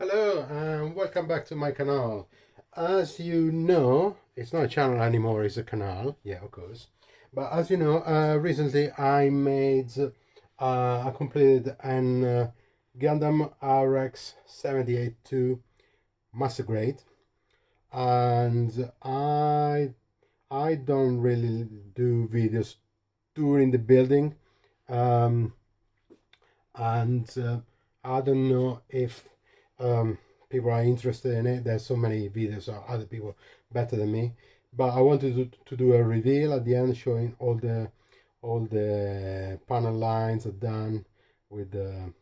Hello and welcome back to my canal. As you know, it's not a channel anymore, it's a canal, yeah, of course. But as you know, recently I completed an Gundam RX 78-2 master grade, and I don't really do videos during the building, um, and I don't know if people are interested in it. There's so many videos of other people better than me, but I wanted to do a reveal at the end showing all the panel lines are done with the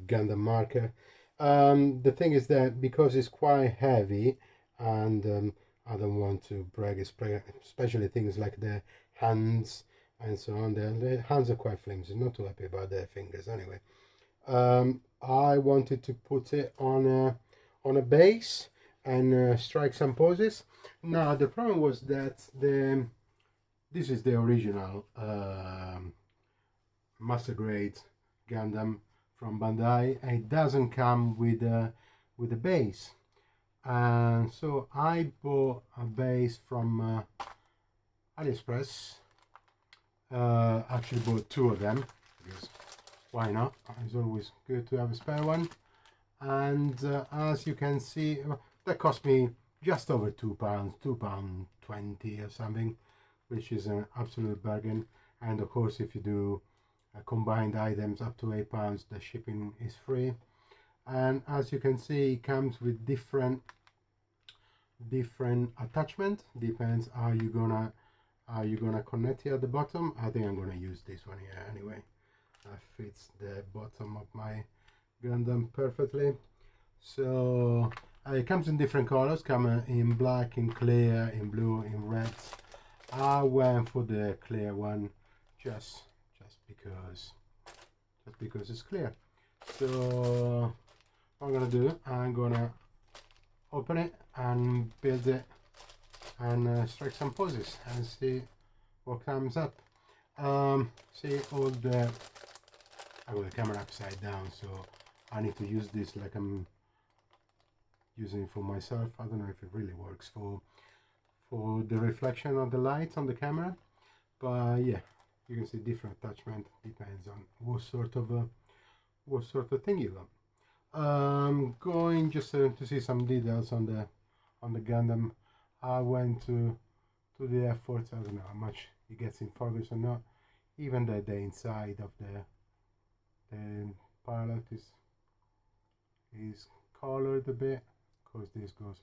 Gundam marker. The thing is that because it's quite heavy, and I don't want to brag, especially things like the hands and so on. The hands are quite flimsy. Not too happy about their fingers anyway. I wanted to put it on a base and strike some poses. Now the problem was that this is the original master grade Gundam from Bandai, and it doesn't come with a base. And so I bought a base from Aliexpress. Actually bought two of them because why not? It's always good to have a spare one. And as you can see, that cost me just over £2, £2.20 or something, which is an absolute bargain. And of course, if you do combined items up to £8, the shipping is free. And as you can see, it comes with different attachment. Depends how you're gonna connect it at the bottom. I think I'm gonna use this one here anyway. Fits the bottom of my Gundam perfectly. So it comes in different colors, come in black, in clear, in blue, in red. I went for the clear one just because it's clear. So what I'm gonna do, I'm gonna open it and build it and strike some poses and see what comes up. See all the I got the camera upside down, so I need to use this like I'm using it for myself. I don't know if it really works for the reflection of the light on the camera, but yeah, you can see different attachment, depends on what sort of thing you got. Going just to see some details on the Gundam. I went to the efforts. I don't know how much it gets in focus or not. Even the inside of the pilot is colored a bit, because this goes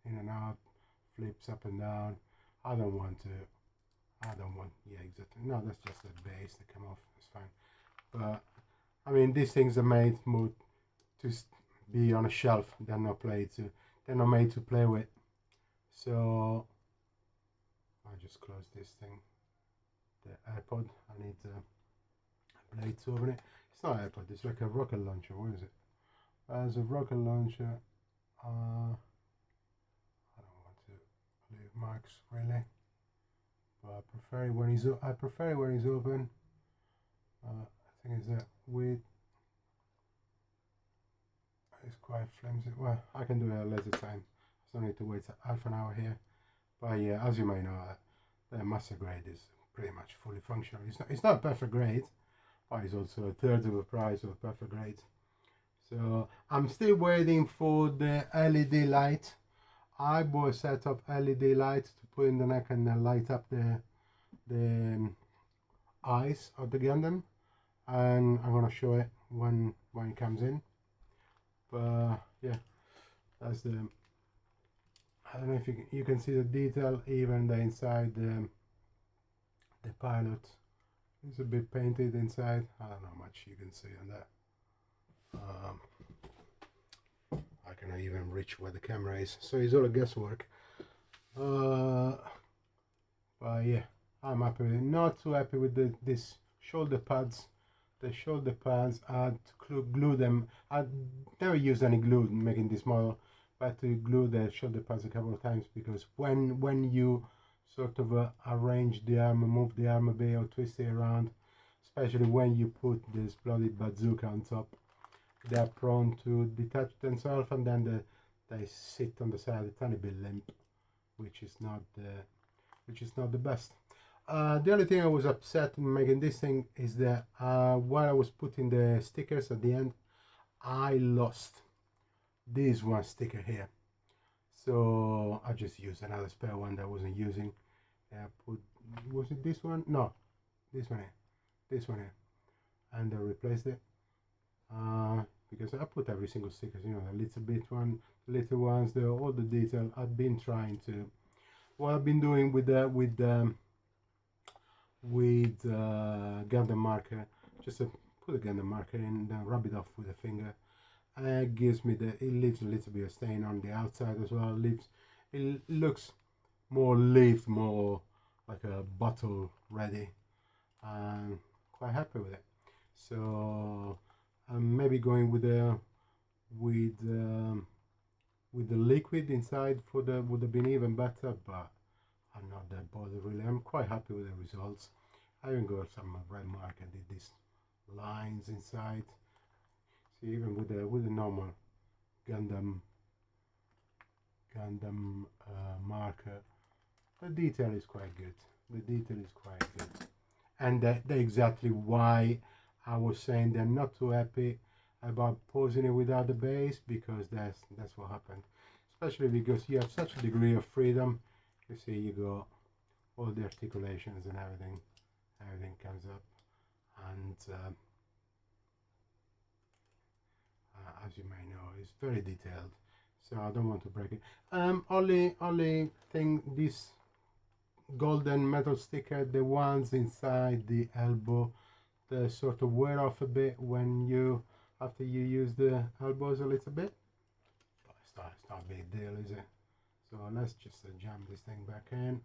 in and out, flips up and down. I don't want, yeah, exactly, no, that's just the base that come off, it's fine. But I mean, these things are made more to be on a shelf. They're not made to play with. So I just close this thing, the AirPod. I need a blade to open it. It's not an AirPod, it's like a rocket launcher. What is it? As a rocket launcher. I don't want to leave marks really, but I prefer it when he's open. I think it's that width is quite flimsy. Well, I can do it at a later time. I don't need to wait half an hour here. But yeah, as you may know, the master grade is pretty much fully functional. It's not a perfect grade, but it's also a third of the price of a perfect grade. So I'm still waiting for the LED light. I bought a set of LED lights to put in the neck and light up the eyes of the Gundam, and I'm gonna show it when it comes in. But yeah, that's the. I don't know if you can see the detail, even the inside the pilot is a bit painted inside. I don't know how much you can see on that. I cannot even reach where the camera is, so it's all a guesswork. But yeah, I'm happy with it. Not too happy with this shoulder pads. The shoulder pads, I had to glue them. I never used any glue making this model, but I had to glue the shoulder pads a couple of times, because when you sort of arrange the arm, move the arm a bit or twist it around, especially when you put this bloody bazooka on top, they are prone to detach themselves, and then they sit on the side a tiny bit limp, which is not the best. The only thing I was upset in making this thing is that while I was putting the stickers at the end, I lost this one sticker here. So I just used another spare one that I wasn't using. Was it this one? No, this one here, and I replaced it because I put every single sticker, you know, the little bit one, little ones, all the detail. I've been trying to, what I've been doing with Gundam marker, just to put a Gundam marker in, then rub it off with a finger. It gives me it leaves a little bit of stain on the outside as well. It looks more lived, more like a bottle ready, and quite happy with it. So I'm maybe going with the liquid inside would have been even better, but I'm not that bothered really. I'm quite happy with the results. I even got some red marker, did these lines inside. See, even with the normal Gundam marker, the detail is quite good. And that's exactly why I was saying they're not too happy about posing it without the base, because that's what happened. Especially because you have such a degree of freedom. You see, you got all the articulations and everything comes up, and as you may know, it's very detailed, so I don't want to break it. Only thing, this golden metal sticker, the ones inside the elbow, they sort of wear off a bit when after you use the elbows a little bit, but it's not a big deal, is it? So let's just jam this thing back in.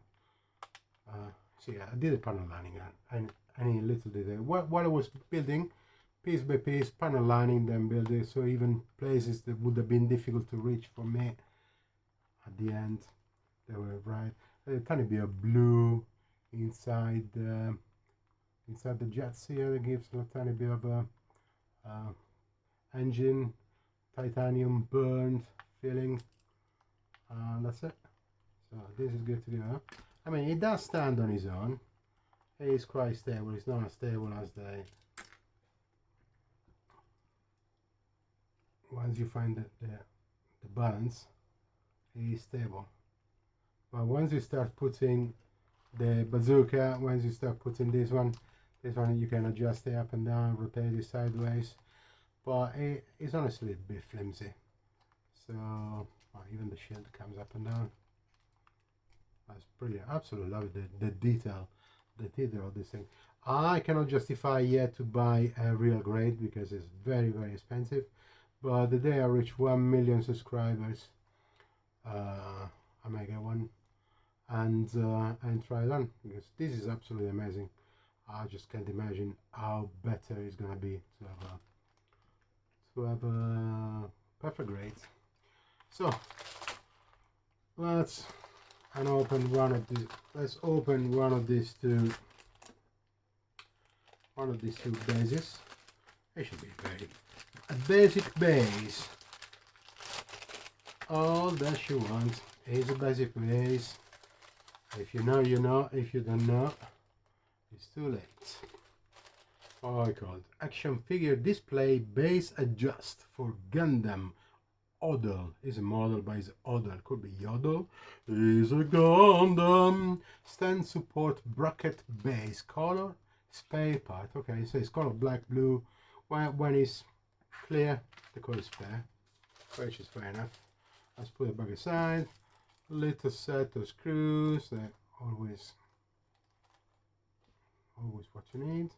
So yeah, I did a panel lining and any little detail. What I was building, piece by piece, panel lining, then build it, so even places that would have been difficult to reach for me, at the end, they were right. A tiny bit of blue inside the jets here, that gives a tiny bit of a engine, titanium burned feeling. That's it. So this is good to go. I mean, it does stand on its own. It is quite stable. It's not as stable as once you find the balance, it is stable. But once you start putting the bazooka, once you start putting this one you can adjust it up and down, rotate it sideways, but it's honestly a bit flimsy. So even the shield comes up and down. That's brilliant. Absolutely love it. The detail of this thing. I cannot justify yet to buy a real grade because it's very, very expensive, but the day I reach 1 million subscribers, I may get one and try it on, because this is absolutely amazing. I just can't imagine how better it's gonna be to have a perfect grade. So let's open one of these. Let's open one of these two bases. It should be a basic base. All that you want is a basic base. If you know, you know. If you don't know, it's too late. Oh, I called action figure display base adjust for Gundam. Odell is a model, but it's Odell. Could be Yodel. Is a Gundam. Stand support bracket base color spare part. Okay, so it's color black, blue. When it's clear, the color is spare, which is fair enough. Let's put it back aside. Little set of screws. Always what you need.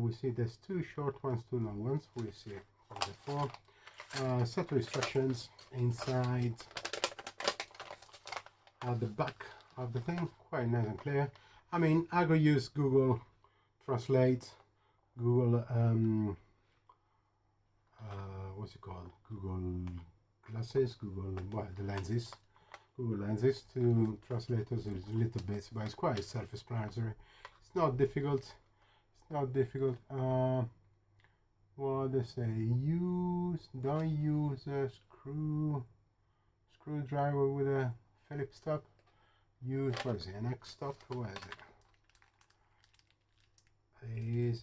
We see there's two short ones, two long ones. We see for the four. Set of instructions inside at the back of the thing, quite nice and clear. I mean, I go use Google Translate, Google what's it called? Google Glasses, Google lenses to translate those little bits, but it's quite self-explanatory. It's not difficult. what they say, don't use a screwdriver with a Phillips top. Use, what is it, an X top? What is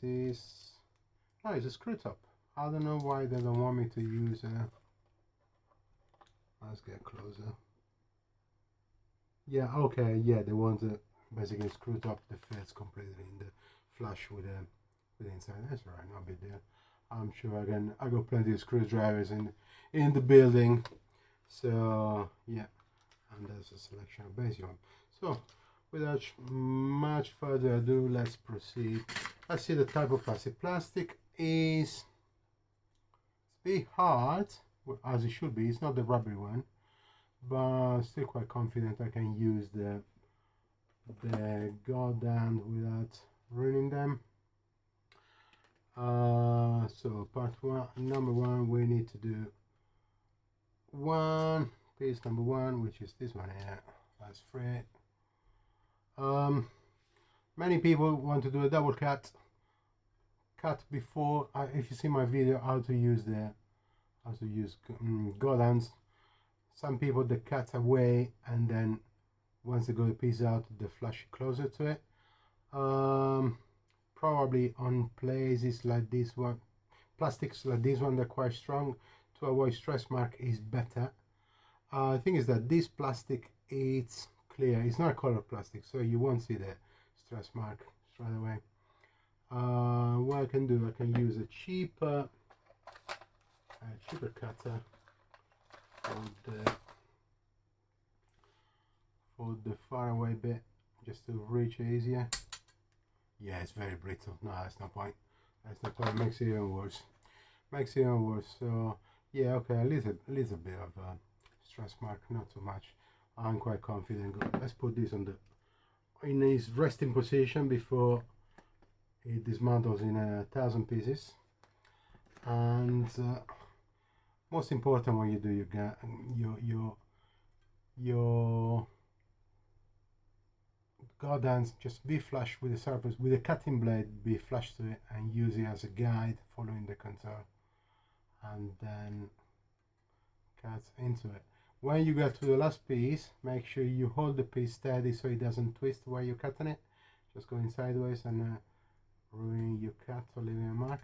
it? No, it's a screw top. I don't know why they don't want me to use a, let's get closer. Yeah, okay, yeah, they want a basically screw top that fits completely in the flush with the inside. That's all right, no big deal. I'm sure I got plenty of screwdrivers in the building. So yeah, and there's a selection of basic one. So without much further ado, let's proceed. Let's see the type of plastic. Plastic is a bit hard, as it should be. It's not the rubbery one, but still quite confident I can use the Gundam without ruining them. So part one, number one, we need to do piece number one, which is this one here. That's free. Many people want to do a double cut before. If you see my video how to use Gundams, some people they cut away and then once they got the piece out they flush closer to it. Probably on places like this one, plastics like this one, they're quite strong. To avoid stress mark is better. The thing is that this plastic, it's clear, it's not color plastic, so you won't see the stress mark straight away. What I can do, I can use a cheaper cutter for the far away bit, just to reach it easier. Yeah, it's very brittle. No, that's no point. That's no point. It makes it even worse. Makes it even worse. So yeah, okay, a little bit of stress mark, not too much. I'm quite confident. Good. Let's put this in its resting position before it dismantles in 1,000 pieces. And most important, when you do your Gundams, just be flush with the surface, with the cutting blade, be flush to it and use it as a guide, following the contour, and then cut into it. When you get to the last piece, make sure you hold the piece steady so it doesn't twist while you're cutting it. Just going sideways and ruin your cut or leaving a mark.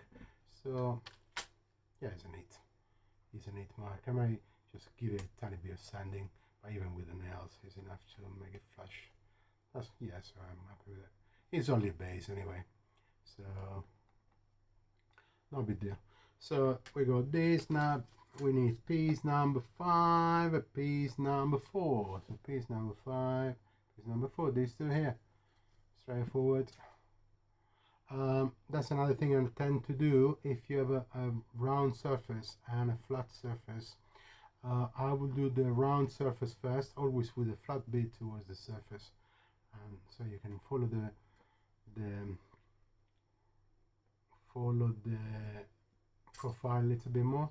So yeah, it's a neat mark. I might just give it a tiny bit of sanding, but even with the nails is enough to make it flush. That's, yeah, so I'm happy with it. It's only a base anyway, so no big deal. So we got this. Now we need piece number 5, piece number 4. So piece number 5, piece number 4, these two here, straightforward. That's another thing I tend to do. If you have a round surface and a flat surface, I will do the round surface first, always with a flat bit towards the surface, so you can follow the profile a little bit more,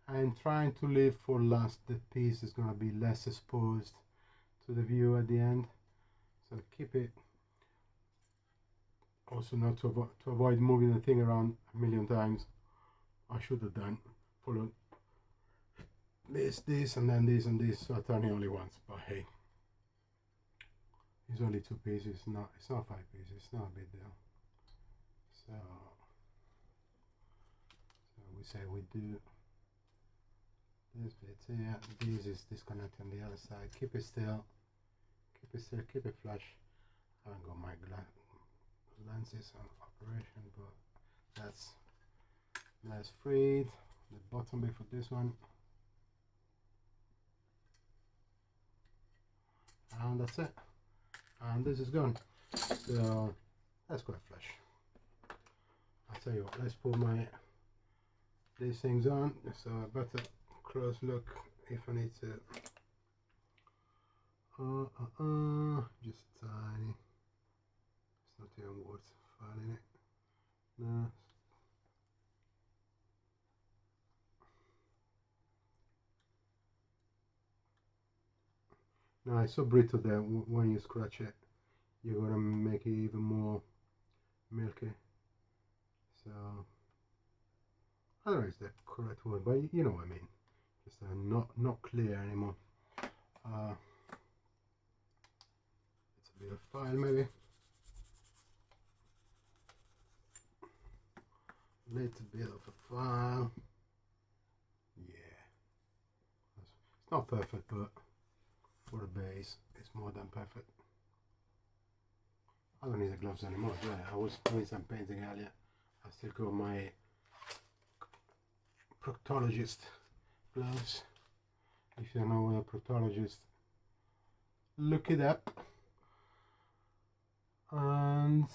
and trying to leave for last the piece is going to be less exposed to the view at the end, so keep it. Also, not to avoid moving the thing around a million times. I should have done followed this and then this and this, so I turn it only once, but hey, it's only 2 pieces. It's not 5 pieces. It's not a big deal. So we say we do this bit here. This is disconnected on the other side. Keep it still. Keep it still. Keep it flush. I haven't got my lenses on operation, but that's freed. The bottom bit for this one, and that's it. And this is gone. So that's quite flush. I'll tell you what, let's put these things on, so a better close look if I need to. Just tiny. It's not even worth filing it. No. No, it's so brittle that when you scratch it, you're gonna make it even more milky. So I don't know if it's the correct word, but you know what I mean. Just not clear anymore. It's a bit of file maybe. Little bit of a file. Yeah. It's not perfect, but for the base, it's more than perfect. I don't need the gloves anymore. Yeah, I was doing some painting earlier. I still got my proctologist gloves. If you don't know what a proctologist, look it up. And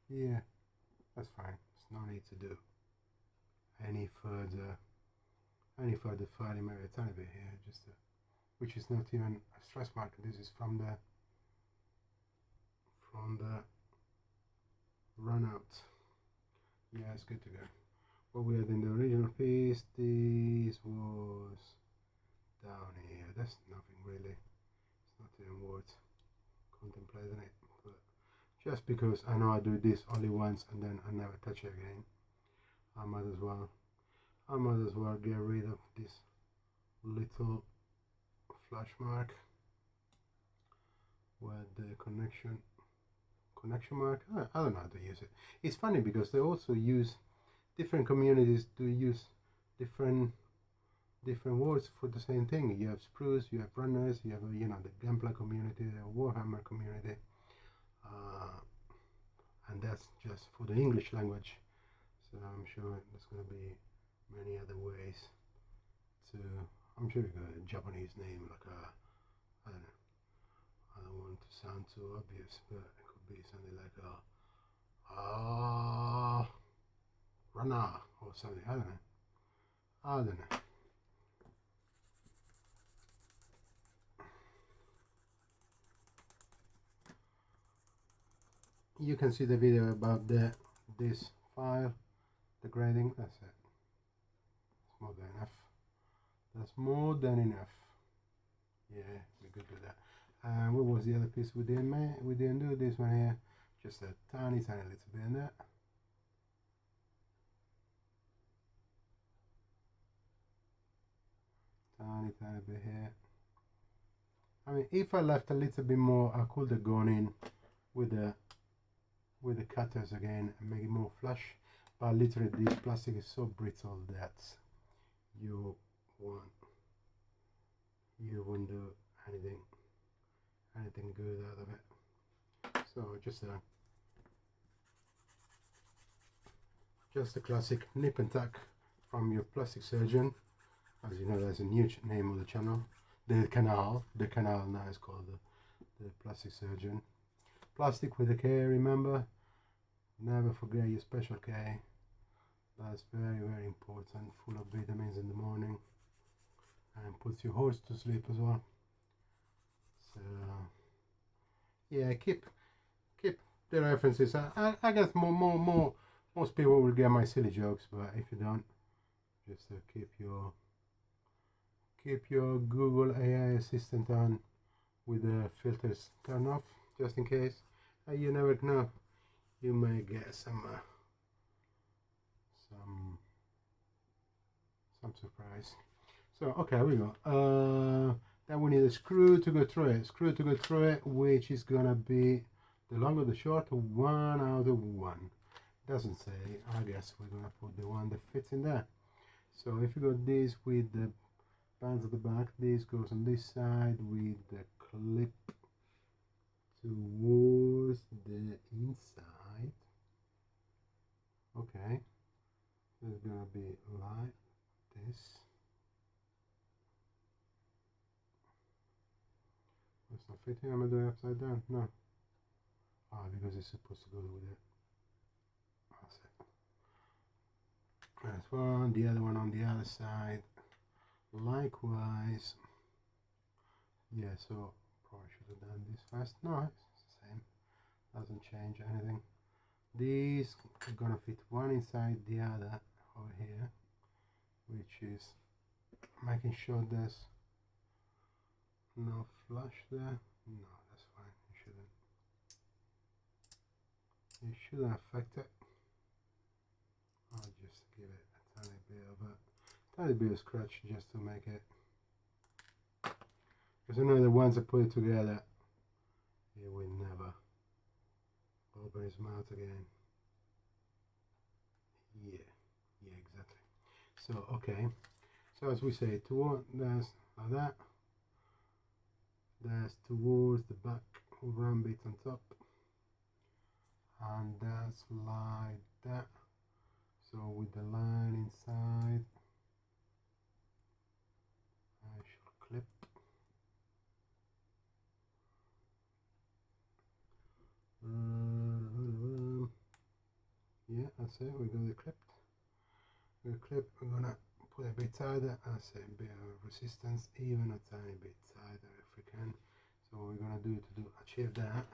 yeah, that's fine. There's no need to do any further filing. Maybe a tiny bit here, just which is not even a stress mark. This is from the run out. Yeah, it's good to go. What we had in the original piece, this was down here. That's nothing really. It's not even worth contemplating it. But just because I know I do this only once and then I never touch it again, I might as well get rid of this little flash mark where the connection mark. I don't know how to use it. It's funny because they also use different communities to use different words for the same thing. You have sprues, you have runners, you have the Gunpla community, the Warhammer community, and that's just for the English language. So I'm sure there's going to be many other ways to. I'm sure you got a Japanese name like I don't know. I don't want to sound too obvious, but it could be something like runner or something. I don't know. You can see the video about this file, the grading. That's it. It's more than enough. That's more than enough. Yeah, we're good with that. And what was the other piece we didn't make? We didn't do this one here. Just a tiny little bit in there. Tiny bit here. I mean, if I left a little bit more, I could have gone in with the cutters again and make it more flush. But literally, this plastic is so brittle that you won't do anything good out of it. So just a classic nip and tuck from your plastic surgeon. As you know, there's a new name of the channel. The canal now is called the plastic surgeon. Plastic with a K, remember. Never forget your special K. That's very, very important. Full of vitamins in the morning and puts your horse to sleep as well. So yeah, keep the references. I guess most people will get my silly jokes, but if you don't, just keep your Google AI assistant on with the filters turned off, just in case. You never know, you may get some surprise. So okay, here we go. Then we need a screw to go through it. Which is gonna be the long or the short, 1 out of 1. Doesn't say. I guess we're gonna put the one that fits in there. So if you got this with the bands at the back, this goes on this side with the clip towards the inside. Okay, so it's gonna be like this. It's not fitting. I'm gonna do it upside down. No. Because it's supposed to go with it. That's it. That's one. The other one on the other side. Likewise. Yeah. So probably should have done this first. No, it's the same. Doesn't change anything. These are gonna fit one inside the other over here, which is making sure there's no flush there. No, that's fine. It shouldn't affect it. I'll just give it a tiny bit of scratch just to make it, because I know the ones that put it together, it will never open his mouth again. Yeah, exactly. So okay, so as we say, that's like that. That's towards the back, round bit on top, and that's like that. So with the line inside, I should clip. Yeah, that's it. We got it clipped. We're gonna put a bit tighter. I say a bit of resistance, even a tiny bit tighter if we can. So what we're gonna do to achieve that.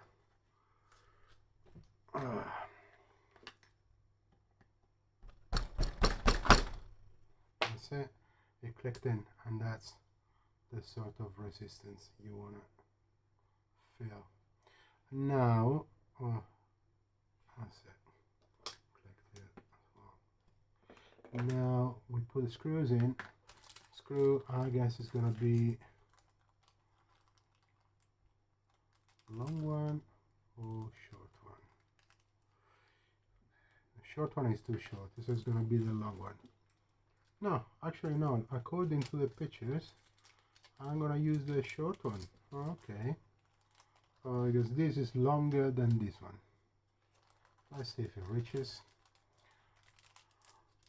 That's it. It clicked in, and that's the sort of resistance you wanna feel. Now, that's it. Clicked it as well. Now we put the screws in. Screw, I guess, is gonna be long one or short one. The short one is too short. This is gonna be the long one. No, actually no. According to the pictures, I'm gonna use the short one. Okay. Because this is longer than this one. Let's see if it reaches.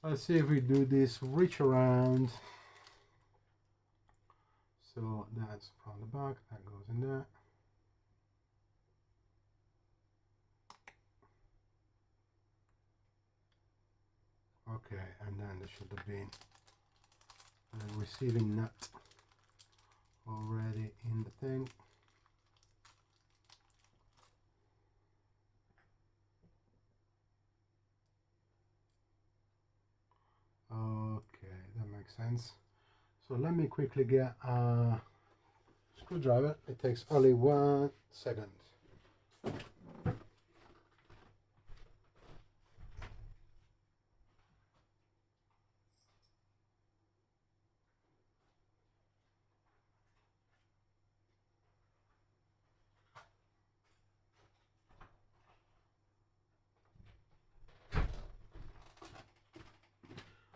Let's see if we do this reach around. So that's from the back, that goes in there. Okay, and then there should have been a receiving nut already in the thing. Okay, that makes sense. So let me quickly get a screwdriver. It takes only 1 second.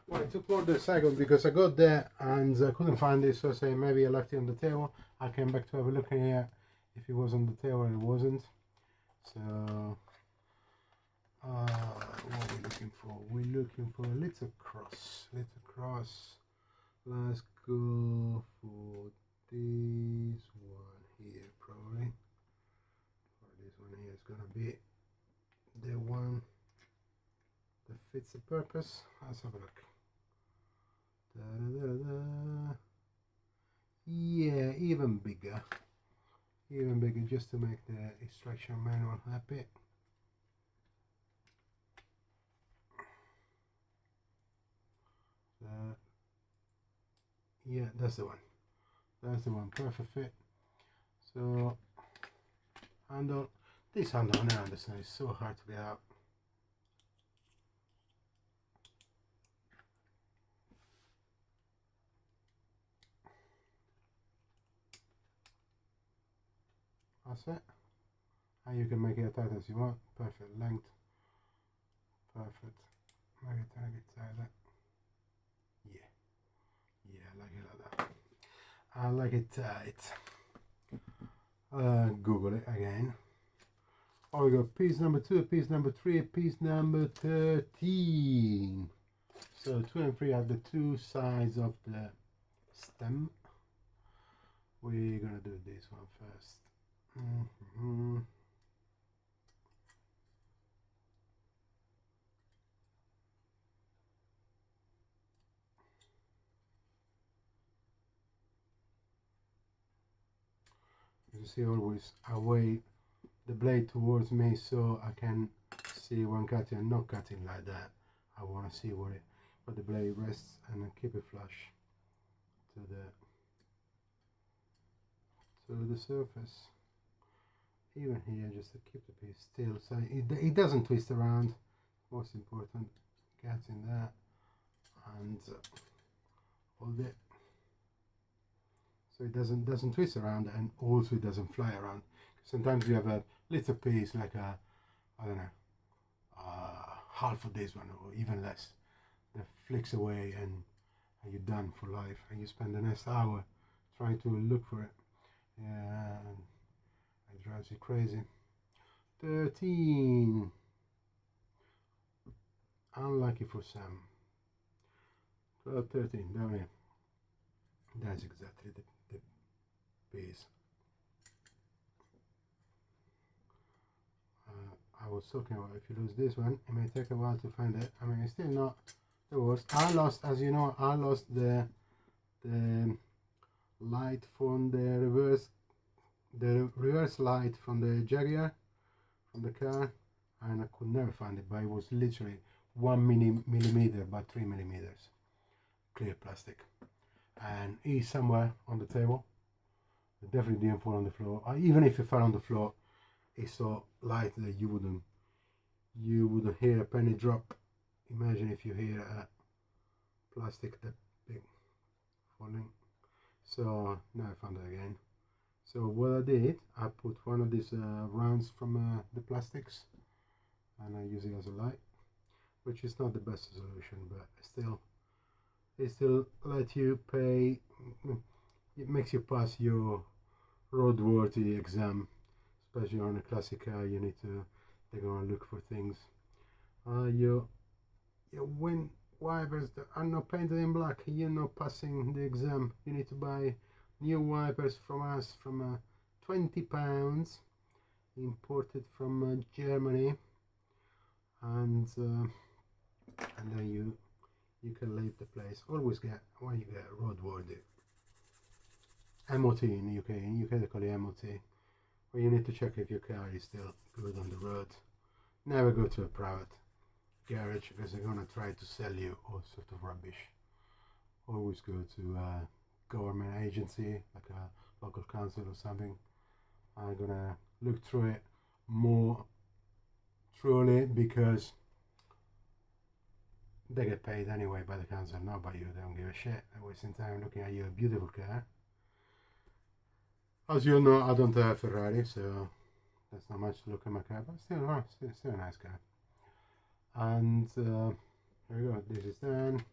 Well, it took more than a second because I got there and I couldn't find it, so I say maybe I left it on the table. I came back to have a look here. If it was on the table, it wasn't. So what are we looking for? We're looking for a little cross. Let's go for this one here, probably. Or this one here is gonna be the one that fits the purpose. Let's have a look. Da, da, da, da. Yeah, even bigger, just to make the instruction manual happy. Yeah, that's the one, perfect fit. So handle, this handle, I understand, is so hard to get out. That's it. And you can make it as tight as you want. Perfect length. Perfect. Make it a bit tighter. Yeah, I like it like that. I like it tight. Google it again. Oh, we got piece number 2, piece number 3, piece number 13. So 2 and 3 have the 2 sides of the stem. We're gonna do this one first. You see, always away the blade towards me so I can see when cutting and not cutting like that. I want to see where the blade rests and then keep it flush to the surface. Even here, just to keep the piece still so it doesn't twist around. Most important, gets in there and hold it so it doesn't twist around, and also it doesn't fly around. Sometimes you have a little piece like a, I don't know, half of this one or even less that flicks away, and you're done for life, and you spend the next hour trying to look for it. Yeah, it drives you crazy. 13. Unlucky for Sam. 12, 13 down here. That's exactly the piece. I was talking about if you lose this one, it may take a while to find it. I mean, it's still not the worst. I lost, as you know, I lost the light from the reverse light from the Jaguar, from the car, and I could never find it, but it was literally 1 millimeter by 3 millimeters clear plastic, and it's somewhere on the table. It definitely didn't fall on the floor. Even if it fell on the floor, it's so light that you wouldn't hear a penny drop. Imagine if you hear a plastic that big falling. So now I found it again. So what I did, I put one of these rounds from the plastics, and I use it as a light, which is not the best solution, but it still lets you pay. It makes you pass your roadworthy exam, especially on a classic car. You need to, they're gonna look for things. Your wind wipers that are not painted in black, you're not passing the exam. You need to buy new wipers from us, from £20, imported from Germany, and then you can leave the place. Always get, when you get roadworthy MOT in the UK. In UK they call it MOT, where you need to check if your car is still good on the road. Never go to a private garage, because they're gonna try to sell you all sort of rubbish. Always go to a government agency like a local council or something. I'm gonna look through it more truly, because they get paid anyway by the council, not by you. They don't give a shit. They're wasting time looking at your beautiful car. As you know, I don't have a Ferrari, so that's not much to look at my car, but still a nice car. And here we go. This is done.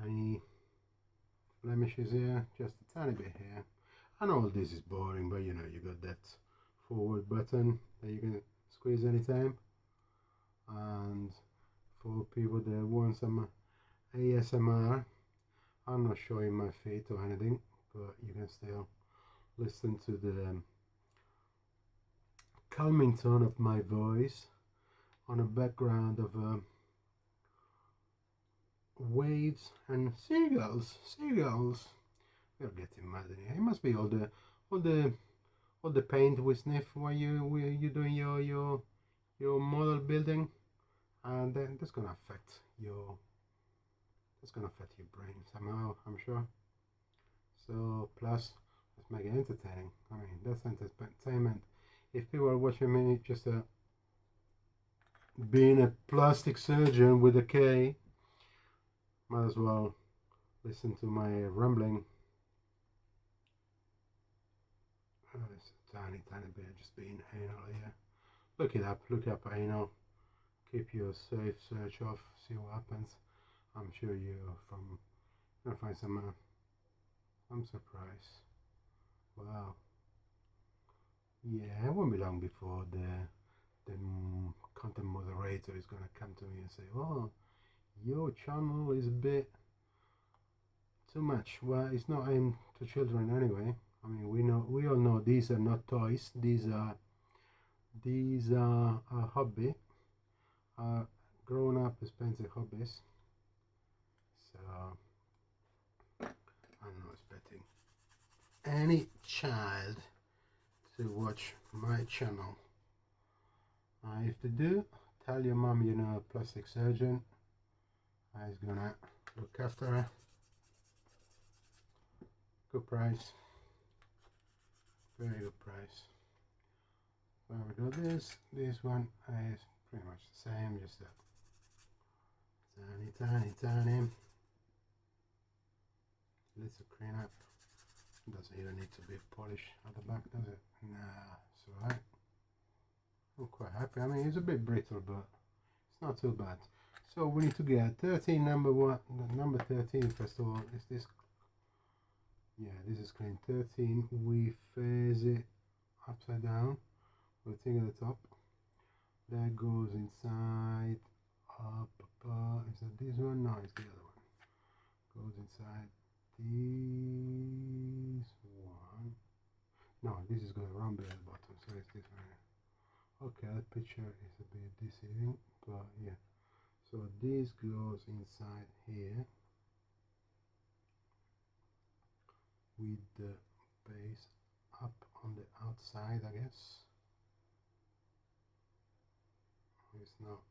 Any blemishes here? Just a tiny bit here. I know all this is boring, but you know, you got that forward button that you can squeeze anytime. And for people that want some ASMR, I'm not showing my feet or anything, but you can still listen to the calming tone of my voice on a background of waves and seagulls. We're getting mad in here. It must be all the paint we sniff while you doing your model building, and then that's gonna affect your brain somehow, I'm sure. So plus, let's make it entertaining. I mean, that's entertainment. If people are watching me just being a plastic surgeon with a K, might as well listen to my rambling. It's a tiny bit, just being anal here. Look up anal. Keep your safe search off, see what happens. I'm sure you're gonna find some surprise. Wow. Yeah, it won't be long before the content moderator is gonna come to me and say, "Oh, your channel is a bit too much." Well, it's not aimed to children anyway. I mean, we all know these are not toys. These are a hobby, grown-up expensive hobbies. So I'm not expecting any child to watch my channel. If they do, tell your mom you know a plastic surgeon. He's gonna look after her. Good price, very good price. There we go. This one is pretty much the same, just a Tiny. Let's clean up. Doesn't even need to be polished at the back, does it? Nah, it's alright. I'm quite happy. I mean, it's a bit brittle, but it's not too bad. So we need to get 13, number 1, number 13 first of all. Is this? Yeah, this is clean. 13. We phase it upside down. We'll take at the top. That goes inside. Up. Is that this one? No, it's the other one. Goes inside this one. No, this is going around by the bottom, so it's this one. Okay, that picture is a bit deceiving, but yeah. So this goes inside here with the base up on the outside, I guess. It's not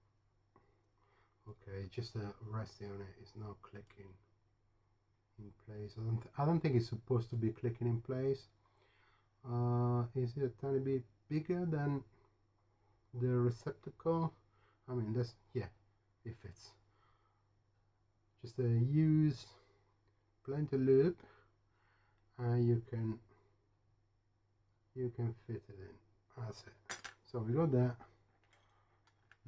okay. Just resting on it. It's not clicking in place. I don't think it's supposed to be clicking in place. Is it a tiny bit bigger than the receptacle? I mean, that's, yeah, it fits. Just use plenty loop, and you can fit it in. That's it. So we got that.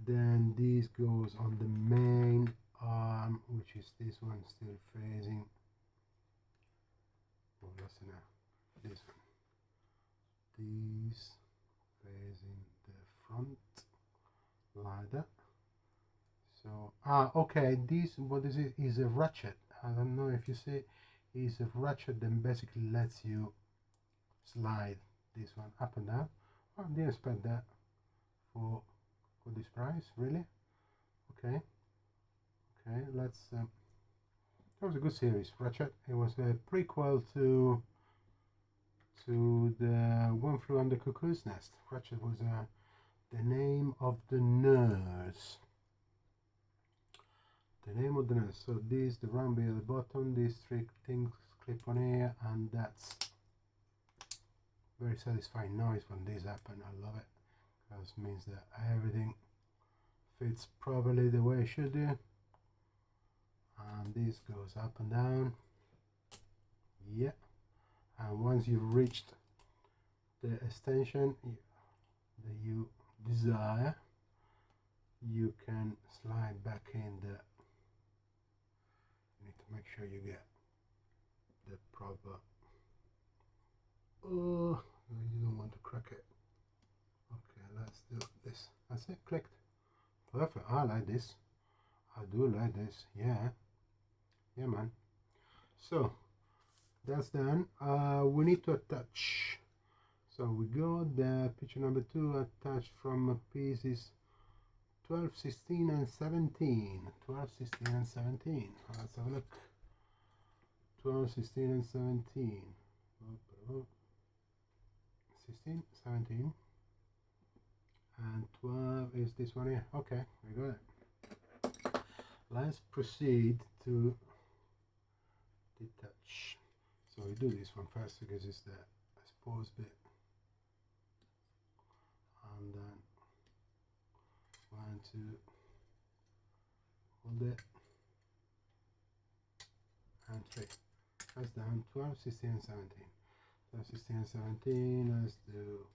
Then this goes on the main arm, which is this one, still facing. Oh, that's enough. This one. These facing the front, like that. So okay, this, what is it, is a ratchet. I don't know if you see, is a ratchet that basically lets you slide this one up and down. I didn't expect that for this price, really. Okay, let's that was a good series, Ratchet. It was a prequel to the One Flew Under the Cuckoo's Nest. Ratchet was the name of the nurse. The name of the nurse. So this, the round bit at the bottom, these 3 things clip on here, and that's very satisfying noise when this happens. I love it. Because it means that everything fits properly the way it should do. And this goes up and down. Yeah. And once you've reached the extension that you desire, you can slide back in the, you need to make sure you get the proper, oh, you don't want to crack it. Okay, let's do this. That's it, clicked. Perfect. I like this. I do like this. Yeah, man. So that's done. We need to attach. So we got the picture number 2 attached from pieces 12, 16 and 17. 12, 16 and 17. Let's have a look. 12, 16 and 17. 16, 17. And 12 is this one here. Okay, we got it. Let's proceed to detach. So we do this one first because it's the exposed bit, and then 1, 2, hold it, and 3. That's done. 12, 16 and 17. 12, 16 and 17. Let's do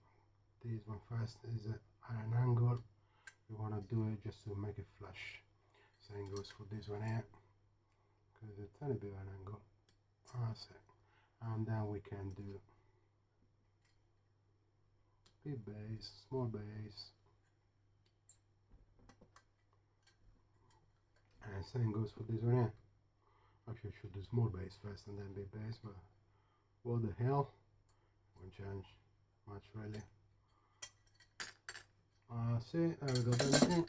this one first. Is at an angle. We want to do it just to make it flush. Same goes for this one here, because it's a tiny bit of an angle. That's it. And then we can do big base, small base, and same goes for this one here. Actually, I should do small base first and then big base, but what the hell, won't change much really. See, there we go, then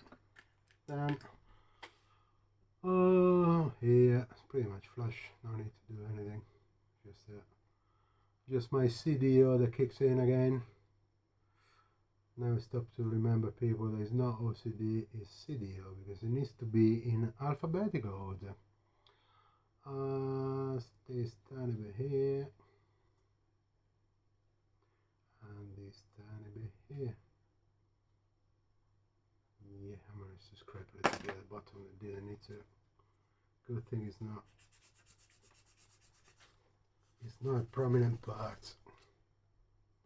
then here it's pretty much flush, no need to do anything, just my CDO that kicks in again. Now stop to remember, people, there's not OCD, it's CDO, because it needs to be in alphabetical order. This tiny bit here, and this tiny bit here. Yeah, I'm going to scrape it to the bottom, it didn't need to. Good thing it's not a prominent part.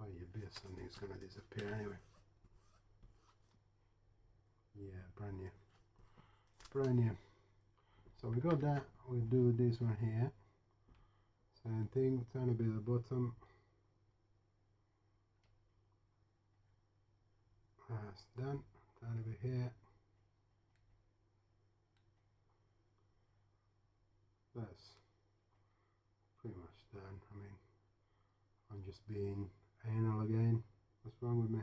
Oh, your beer, something's gonna disappear anyway. Yeah, brand new. Brand new. So we got that. We do this one here. Same thing, tiny bit at the bottom. That's done. Tiny bit here. That's pretty much done. I mean, I'm just being anal again. What's wrong with me?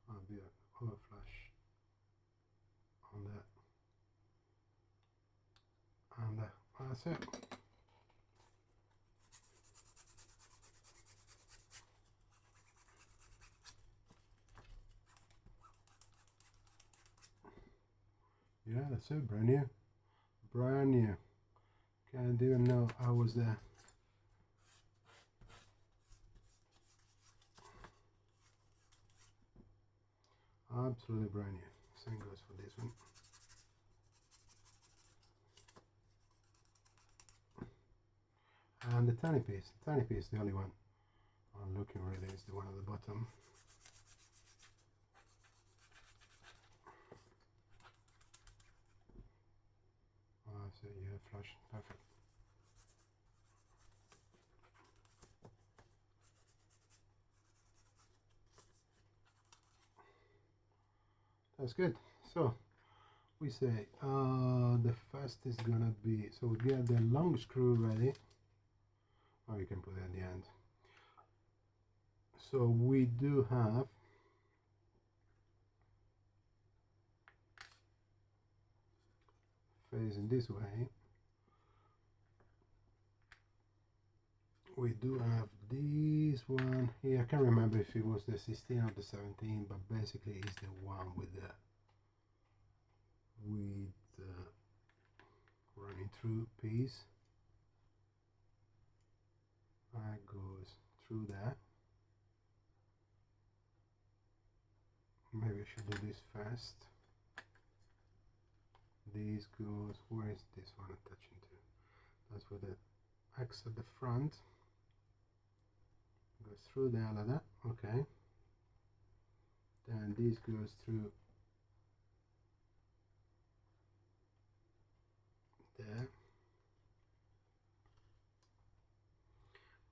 I'll be a overflash on that. And that's it. Yeah, that's it. Brand new. Brand new. Can't even know I was there. Absolutely brand new. Same goes for this one. And the tiny piece the only one I'm looking really is the one at the bottom. So yeah, flush, perfect. That's good. So we say the first is gonna be, so we get the long screw ready, or you can put it at the end. So we do have facing this way. We do have this one here. I can't remember if it was the 16 or the 17, but basically it's the one with the running through piece. That goes through that. Maybe I should do this first. This goes, where is this one attaching to? That's where the X at the front goes through there like that. Okay. Then this goes through there.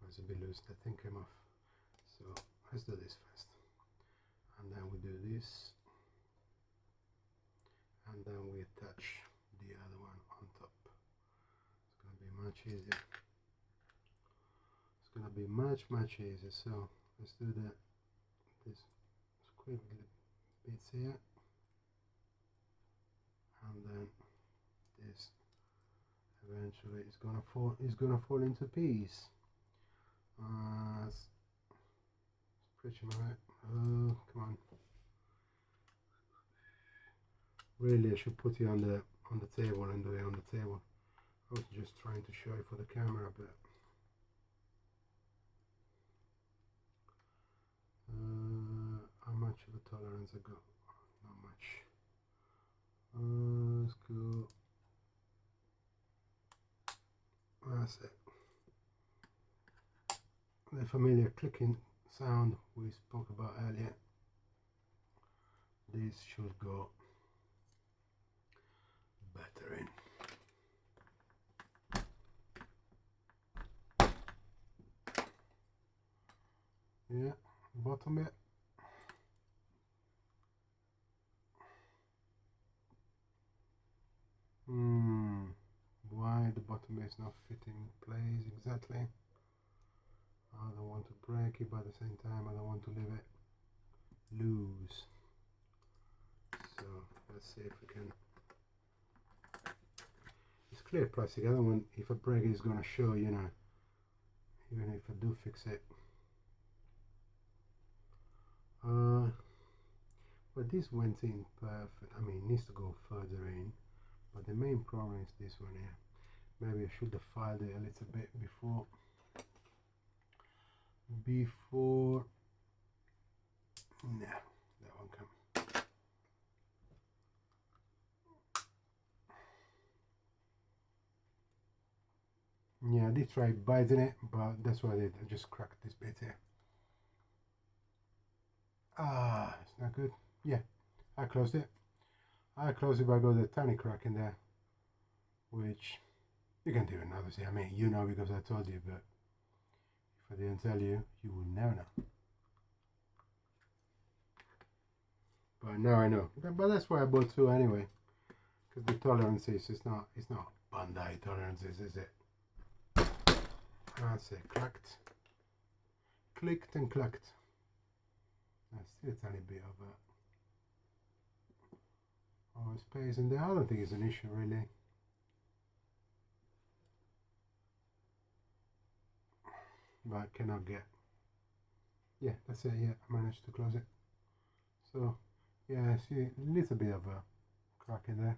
Was a bit loose, that thing came off. So let's do this first. And then we do this. And then we attach the other one on top. It's going to be much easier. It's going to be much easier. So let's do this squiggly bits here, and then this eventually is going to fall into piece. It's pretty much. Oh, come on. Really, I should put it on the table and do it on the table. I was just trying to show it for the camera, but how much of a tolerance I got? Not much. Let's go. That's it. The familiar clicking sound we spoke about earlier. This should go better in. Yeah, bottom bit. Why the bottom is not fitting in place exactly? I don't want to break it, but at the same time I don't want to leave it loose. So let's see if we can. It's clear plastic. I don't want, if I break it, it's gonna show, you know, even if I do fix it. But this went in perfect. I mean, it needs to go further in, but the main problem is this one here. Maybe I should have filed it a little bit before no, that won't come. did try biting it, but that's what I did. I just cracked this bit here. Ah, it's not good. Yeah, I closed it. I closed it, but I got a tiny crack in there, which you can do it obviously. I mean, you know, because I told you, but if I didn't tell you, you will never know. But now I know. But that's why I bought two anyway, because the tolerances, it's not Bandai tolerances, is it? That's it, cracked, clicked and clacked. That's still a tiny bit of space in there. I don't think it's an issue really. But I cannot get. Yeah, that's it. Yeah, I managed to close it. So yeah, see a little bit of a crack in there.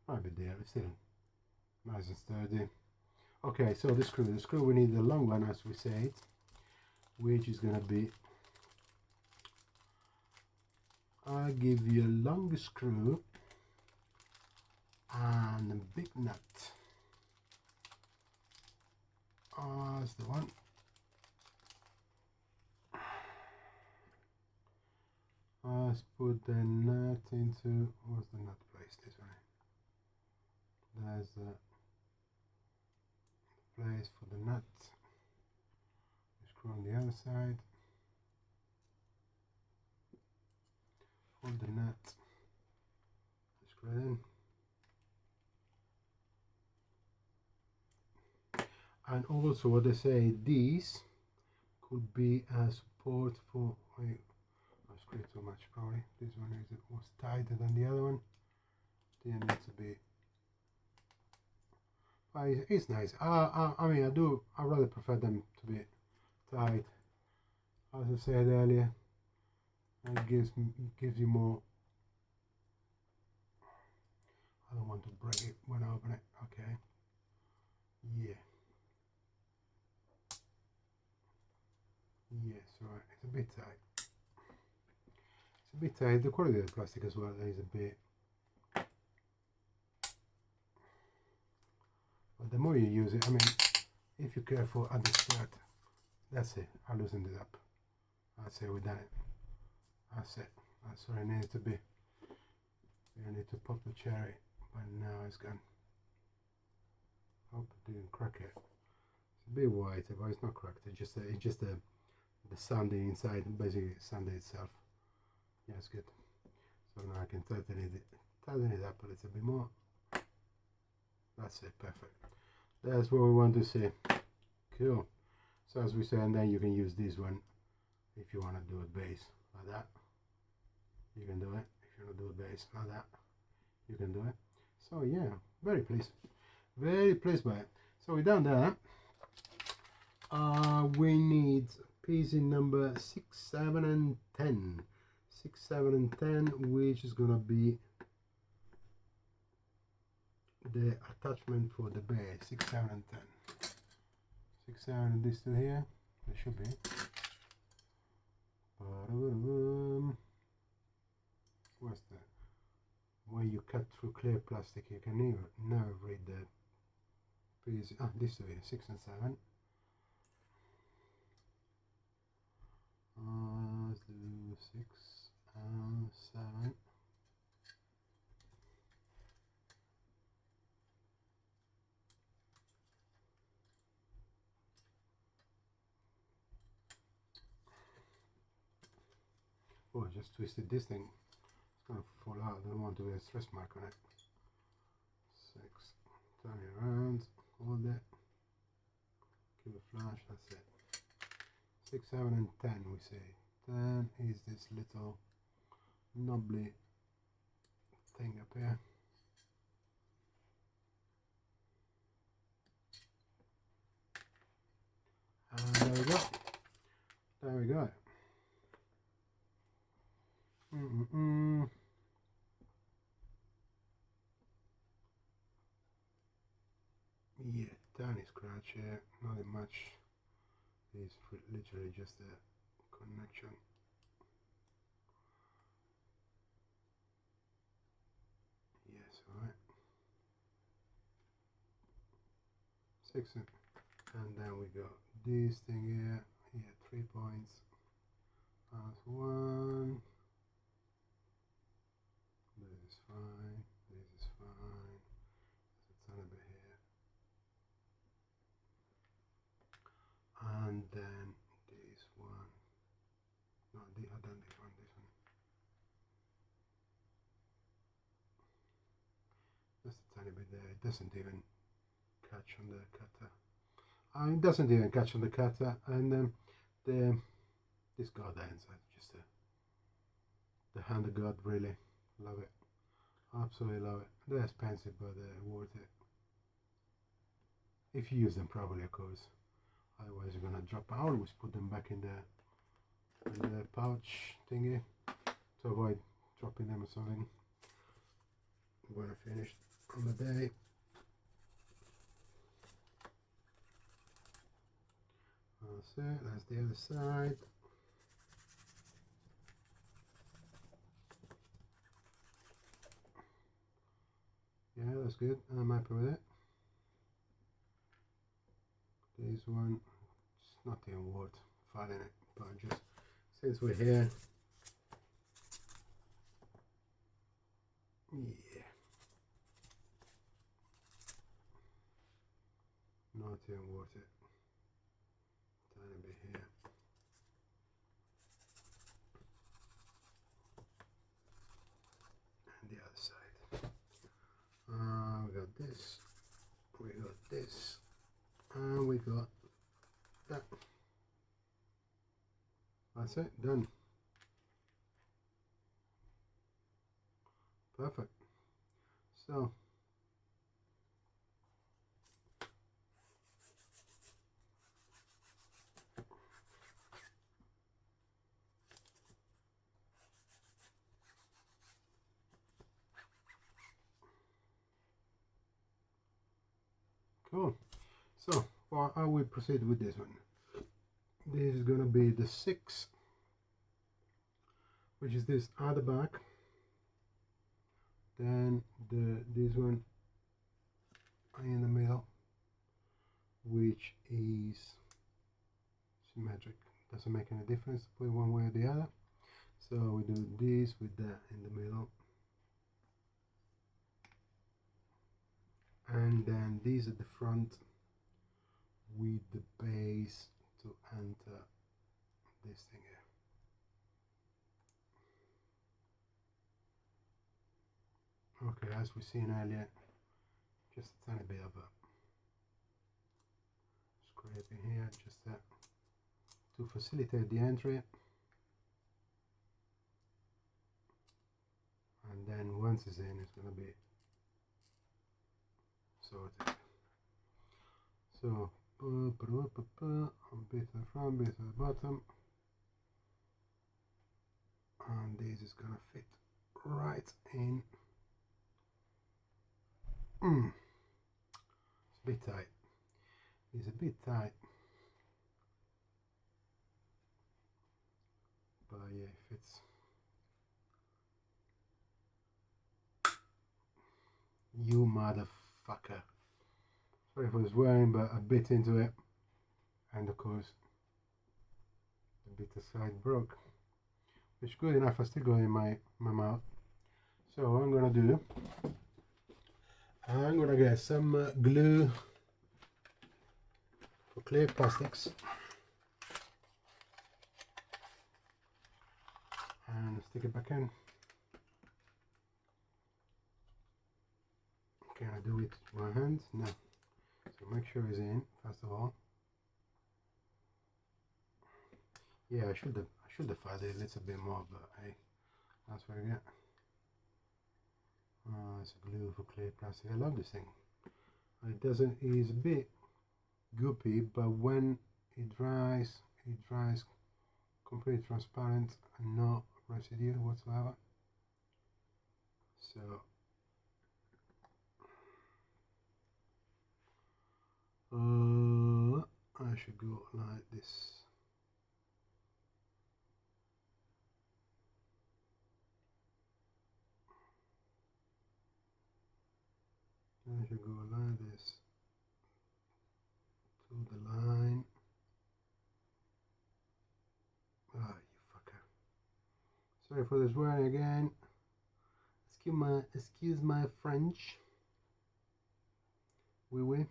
Not a big deal. It's still nice and sturdy. Okay, so the screw we need the long one, as we said, which is gonna be, I'll give you a long screw and a big nut. That's the one. Let's put the nut into, what's the nut place? This one. There's the place for the nut. Screw on the other side. Hold the nut. Screw it in. And also, what they say, these could be a support for. Wait, I screwed too much probably. This one was tighter than the other one. Didn't need to be. It's nice. I mean, I rather prefer them to be tight. As I said earlier, it gives you more. I don't want to break it when I open it. Okay. Yeah. Yes, right. It's a bit tight. It's a bit tight. The quality of the plastic as well is a bit. But the more you use it, I mean, if you're careful at the start, that's it. I loosened it up. That's it. We've done it. That's it. That's where it needs to be. You don't need to pop the cherry, but now it's gone. Hope it didn't crack it. It's a bit white, but it's not cracked. It's just the sanding inside, basically sanding itself. Yeah, it's good. So now I can tighten it up a little bit more. That's it, perfect. That's what we want to see. Cool. So as we said, and then you can use this one if you want to do a base like that. You can do it. If you want to do a base like that, you can do it. So yeah, very pleased by it. So we're done there. We need piece in number 6, 7 and 10. 6, 7 and 10, which is gonna be the attachment for the base. 6, 7 and 10. 6, 7 and these two here. They should be. What's that? When you cut through clear plastic, you can never read the piece. This two here, 6 and 7. Let's do 6 and 7. Oh, I just twisted this thing. It's gonna fall out. I don't want to get a stress mark on it. 6. Turn it around. Hold it. Give a flash. That's it. 6, 7 and 10 we say. 10 is this little knobbly thing up here. And there we go. There we go. Yeah, tiny scratch here. Nothing much. It's literally just a connection. Yes, alright. 6 And then we got this thing here, 3 points, that's 1, this is fine, this is fine, there's a tiny bit here, and then this one, no, I done this one, just a tiny bit there, it doesn't even catch on the cutter. It doesn't even catch on the cutter, and this guard ends, just the hand of God, really love it, absolutely love it. They're expensive, but they're worth it if you use them properly, of course. Otherwise you're gonna drop. I always put them back in the pouch thingy to avoid dropping them or something when I finished on the day. That's it, that's the other side. Yeah, that's good, I'm happy with it. This one, it's not even worth filing it, but just since we're here, yeah, not even worth it. Tiny bit here. And the other side. We got this, we got this, and we got that. That's it, done. Perfect. So cool. So I will proceed with this one. This is gonna be the 6, which is this at the back. Then this one in the middle, which is symmetric. Doesn't make any difference to put one way or the other. So we do this with that in the middle, and then these at the front with the base to enter this thing here. Okay, as we seen earlier, just a tiny bit of a scraping here, just to facilitate the entry. And then once it's in, it's going to be sorted. So a bit at the front, bit at the bottom, and this is going to fit right in. It's a bit tight. It's a bit tight, but yeah, it fits. You motherfucker. Sorry if I was swearing, but a bit into it, and of course the bit aside broke, which is good enough. I still got it in my mouth. So what I'm gonna do, I'm gonna get some glue for clear plastics and stick it back in. Can I do it with my hands? No. So make sure it's in first of all. Yeah, I should have filed it a little bit more, but hey, that's what I get. It's a glue for clear plastic. I love this thing. It's a bit goopy, but when it dries completely transparent and no residue whatsoever. So I should go like this. I should go like this to pull the line. Ah, you fucker. Sorry for the swearing again. Excuse my French. Oui.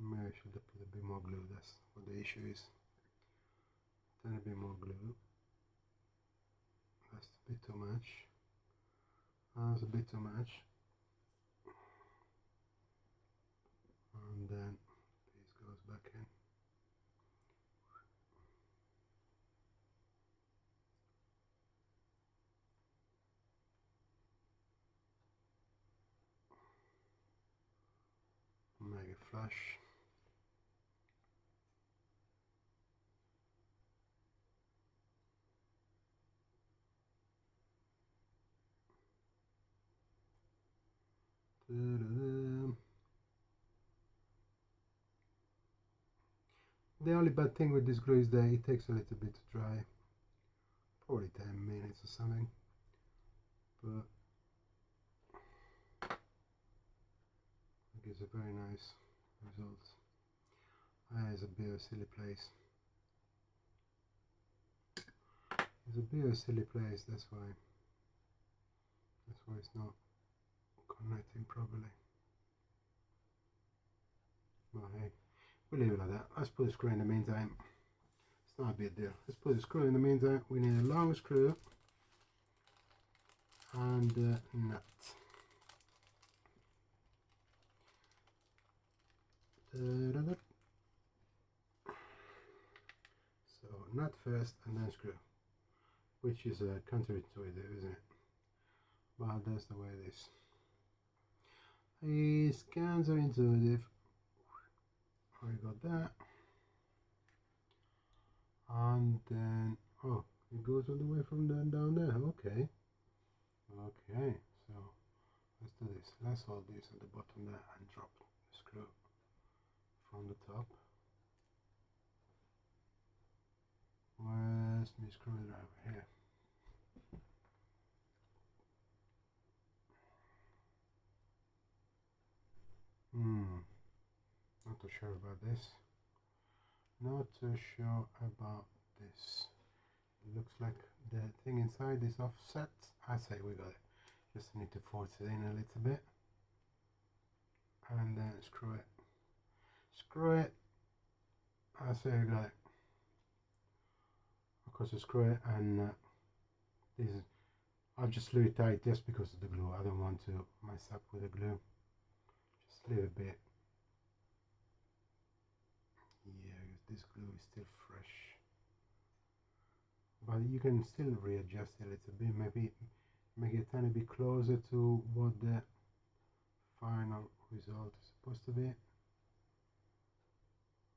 Maybe I should have put a bit more glue. That's what the issue is. A bit more glue. That's a bit too much. That's a bit too much. And then this goes back in. Make it flush. The only bad thing with this glue is that it takes a little bit to dry, probably 10 minutes or something, but it gives a very nice result. It's a bit of a silly place. It's a bit of a silly place, that's why it's not connecting properly. But hey, we'll leave it like that. Let's put a screw in the meantime. It's not a big deal. Let's put a screw in the meantime. We need a long screw and a nut. So nut first and then screw, which is counterintuitive, isn't it? But that's the way it is. It's counterintuitive. I got that. And then, oh, it goes all the way from then down there. Okay. Okay, so let's do this. Let's hold this at the bottom there and drop the screw from the top. Where's my screwdriver? Here. Not too sure about this. Not too sure about this. It looks like the thing inside is offset. I say we got it. Just need to force it in a little bit. And then screw it. Screw it. I say we got it. Of course, I screw it, and this is. I'll just leave it tight just because of the glue. I don't want to mess up with the glue. Just leave it a bit. Yeah, this glue is still fresh. But you can still readjust it a little bit. Maybe make it a tiny bit closer to what the final result is supposed to be.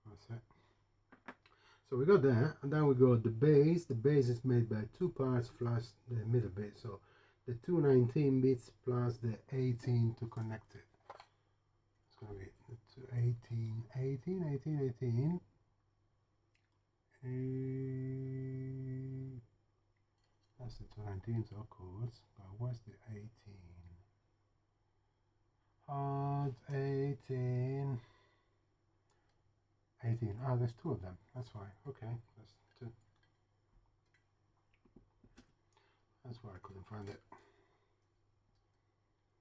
That's it. So we got that, and then we got the base. The base is made by 2 parts plus the middle base. So the 2 19 bits plus the 18 to connect it. It's going to be 18. That's the 2 19s, of course. But where's the 18? Hard 18. 18. Ah, there's 2 of them. That's why. Okay, that's 2. That's why I couldn't find it.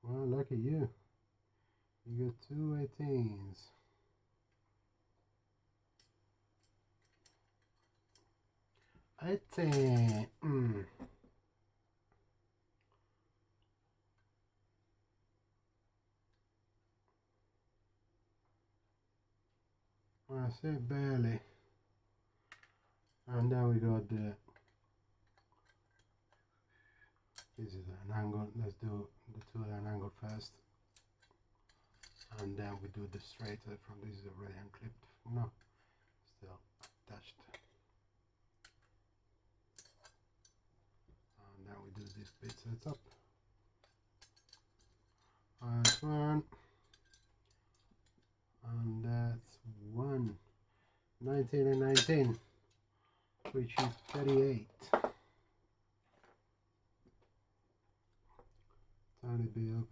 Well, lucky you. You got 2 18s. I say barely. And now we got the. This is an angle. Let's do the 2 at an angle first, and then we do the straight from. This is already unclipped. No, still attached. And then we do this bit at the top. That's 1, and that's 1. 19 and 19, which is 38. Tiny bit of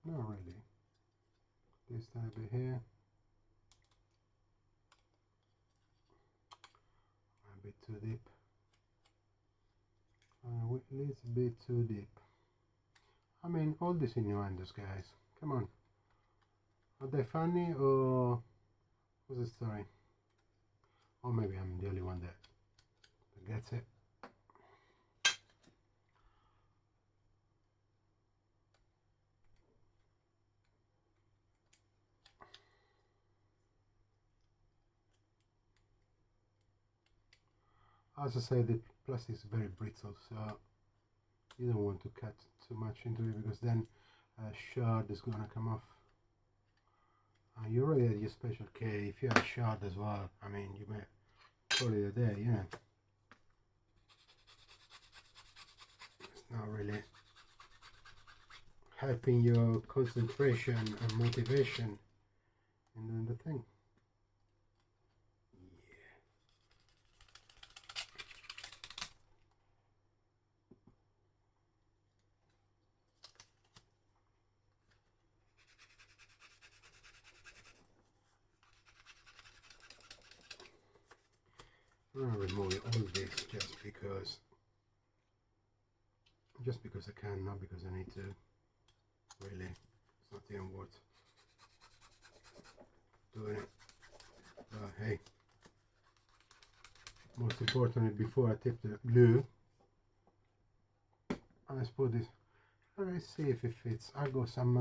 not really. This time a bit here. A bit too deep. It's a bit too deep. I mean, all these innuendos, guys. Come on. Are they funny or what's the story? Or maybe I'm the only one that gets it. As I say, the plastic is very brittle, so you don't want to cut too much into it because then a shard is going to come off. You already had your special K. If you have a shard as well, I mean, you may call it a day, you know. It's not really helping your concentration and motivation in doing the thing. I'm gonna remove all this just because I can, not because I need to. Really, it's not even worth doing it. But hey, most importantly, before I tip the glue, let's put this. Let's see if it fits. I got some.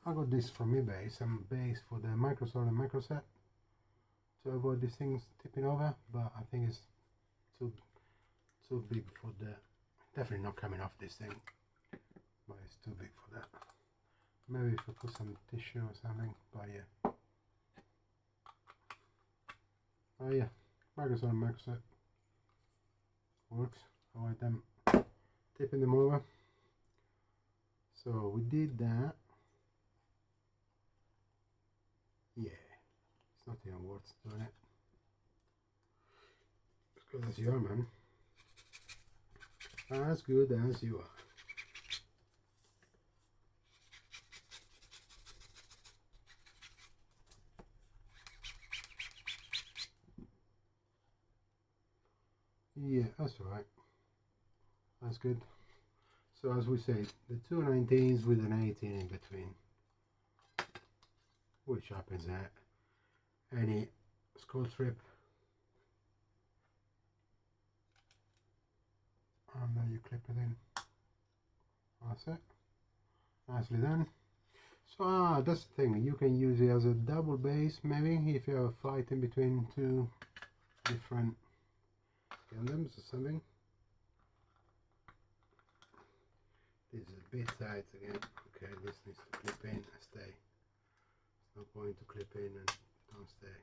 I got this from eBay, some base for the microsol and microset to avoid these things tipping over, but I think it's too big for the, definitely not coming off this thing, but it's too big for that. Maybe if I put some tissue or something, but yeah. Oh yeah, microsol and microset works. Avoid them tipping them over. So we did that. Yeah, it's not even worth doing it. As good as you are, man. As good as you are. Yeah, that's alright. That's good. So as we say, the two 19s with an 18 in between, which happens at any school trip. And then you clip it in. That's it. Nicely done. So that's the thing. You can use it as a double base, maybe if you're fighting between two different Gundams or something. This is a bit tight again. Okay, this needs to clip in and stay. There's no point to clip in and don't stay.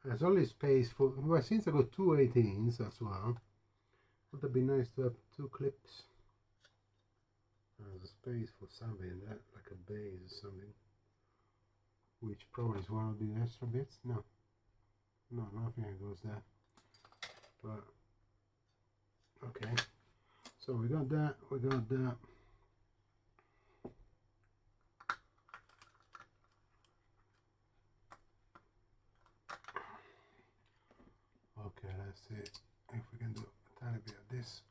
There's only space for, well, since I got two 18s as well, would it be nice to have two clips? There's a space for something in that, like a base or something, which probably is one of the extra bits. No, nothing goes there. But okay, so we got that. Okay, let's see if we can do a tiny bit of this.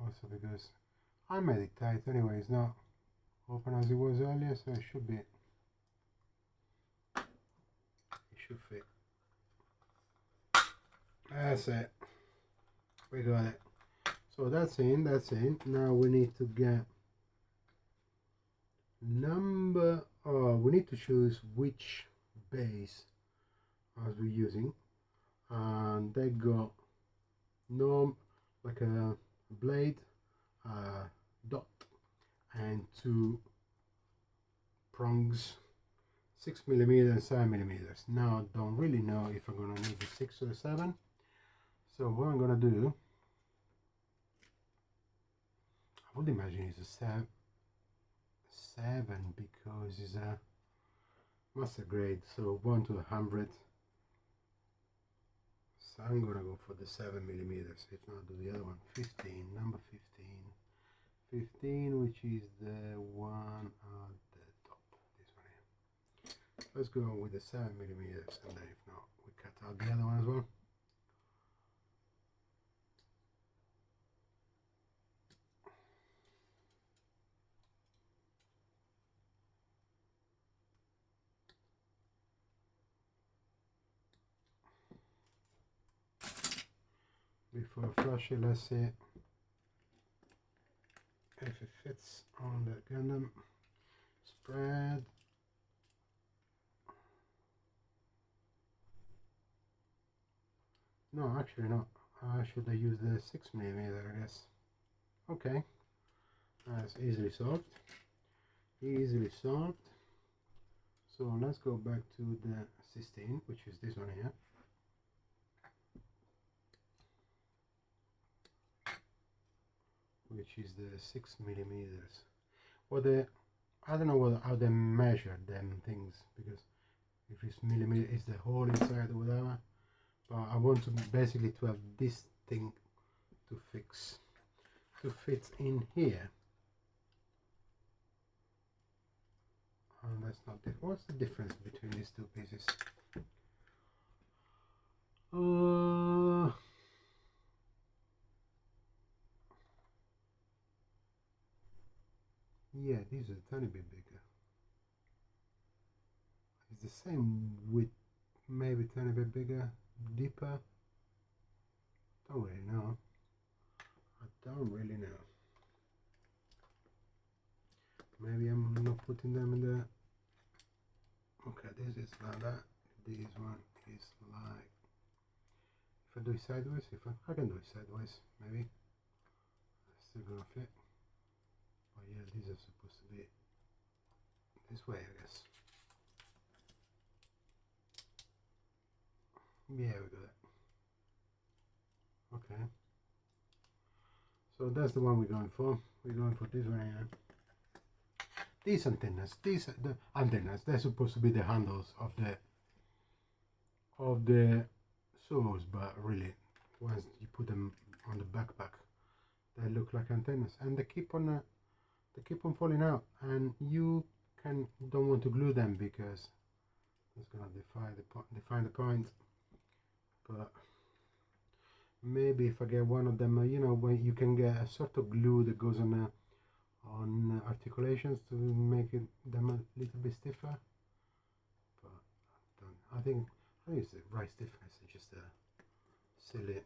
Also because I made it tight anyway, it's not open as it was earlier, so it should be, it should fit. That's it, we got it. So that's in. Now we need to get we need to choose which base as we're using, and they got like a blade, dot, and two prongs, 6mm and 7mm. Now I don't really know if I'm gonna need the 6 or the 7, so what I'm gonna do, I would imagine it's a 7 because it's a master grade, so 1 to 100. So I'm gonna go for the 7mm, if not do the other one. 15, number 15. 15, which is the one at the top. This one here. Let's go with the 7mm, and then if not, we cut out the other one as well. Before I flush it, let's see if it fits on the Gundam. Spread. No, actually not. I should have used the 6mm, I guess. Okay, that's easily solved. Easily solved. So let's go back to the 16, which is this one here. Which is the 6mm. Well, I don't know how they measure them things, because if it's millimeter, it's the hole inside or whatever. But I want to basically to have this thing to fit in here. And that's not it. What's the difference between these two pieces? Yeah, these are a tiny bit bigger. It's the same width, maybe a tiny bit bigger, deeper. Don't really know. I don't really know. Maybe I'm not putting them in the... Okay, this is like that. This one is like... If I do it sideways, I can do it sideways, maybe. It's still gonna fit. But yeah, these are supposed to be this way, I guess. Yeah, we got it. Okay. So that's the one we're going for. We're going for this one here. These antennas, the antennas, they're supposed to be the handles of the saws, but really, once you put them on the backpack, they look like antennas, and they keep on falling out, and you don't want to glue them because it's gonna define the point. But maybe if I get one of them, you know, when you can get a sort of glue that goes on articulations to make them a little bit stiffer. But I think it's the right stiffness. It's just a silly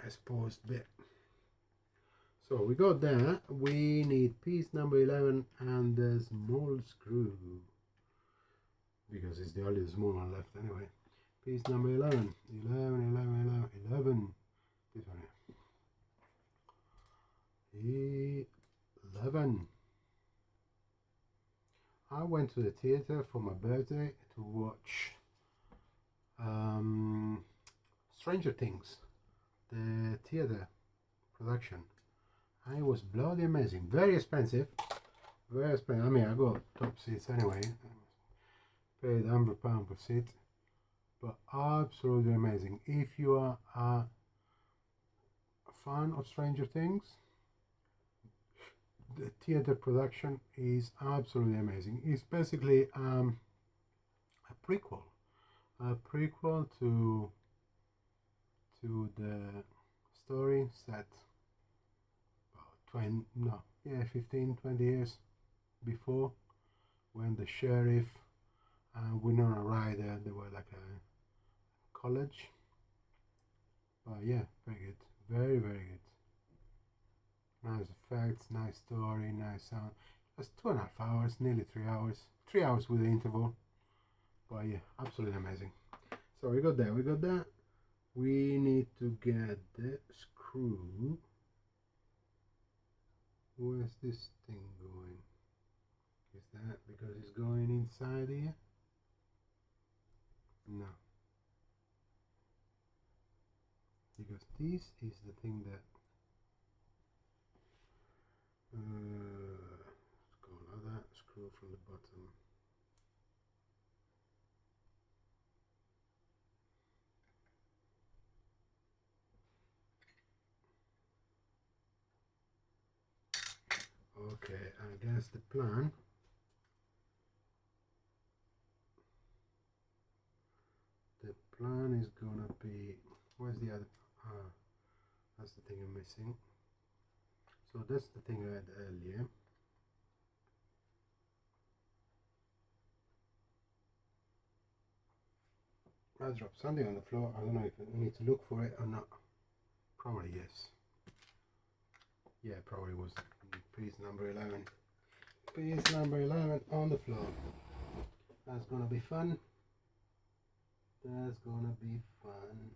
exposed bit. So we got that. We need piece number 11 and the small screw, because it's the only small one left anyway. Piece number 11. 11. This one here. 11. I went to the theater for my birthday to watch Stranger Things, the theater production. And it was bloody amazing. Very expensive. Very expensive. I mean, I got top seats anyway. Paid £100 per seat. But absolutely amazing. If you are a fan of Stranger Things, the theater production is absolutely amazing. It's basically a prequel to the story set about 15-20 years before, when the sheriff and Winona Ryder, they were like a college. But yeah, very good, very good. Nice effects, nice story, nice sound. That's 2.5 hours, nearly 3 hours. 3 hours with the interval. But yeah, absolutely amazing. So we got that. We need to get the screw. Where's this thing going? Is that because it's going inside here? No. Because this is the thing that let's go like that, screw from the bottom. Okay, I guess the plan is gonna be, where's the other, that's the thing I'm missing. So that's the thing I had earlier. I dropped something on the floor. I don't know if I need to look for it or not. Probably yes. Yeah, probably was piece number 11. Piece number 11 on the floor. That's gonna be fun. That's gonna be fun.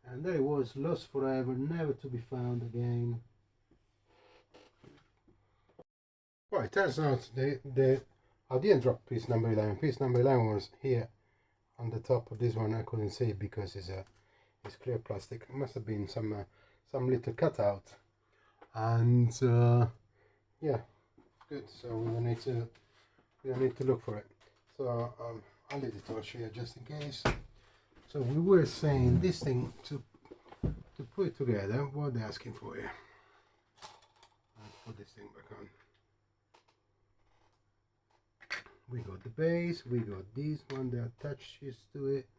And there it was, lost forever, never to be found again. Well, it turns out I didn't drop piece number 11. Piece number 11 was here on the top of this one. I couldn't see it because it's clear plastic. It must have been some little cutout. And yeah, good. So we don't need to look for it. So I'll leave the torch here just in case. So we were saying this thing to put it together. What they're asking for here. Let's put this thing back on. We got the base, we got this one that attaches to it,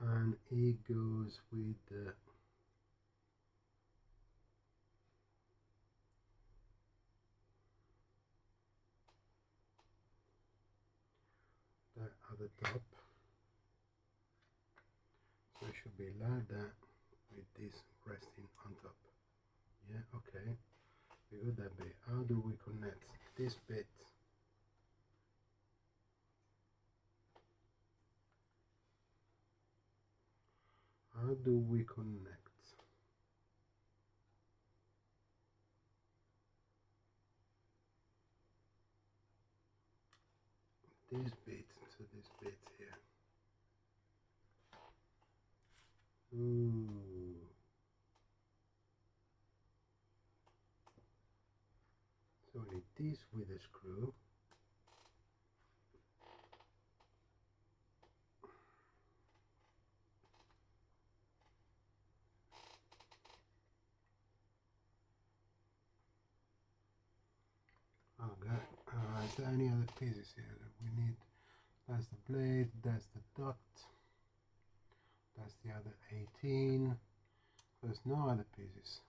and it goes with the that at the top. So it should be like that with this resting on top. Yeah, okay. We got that bit. How do we connect this bit? How do we connect this bit to this bit here? Ooh. So we need this with a screw. Okay, is there any other pieces here that we need? That's the blade, that's the dot, that's the other 18. There's no other pieces.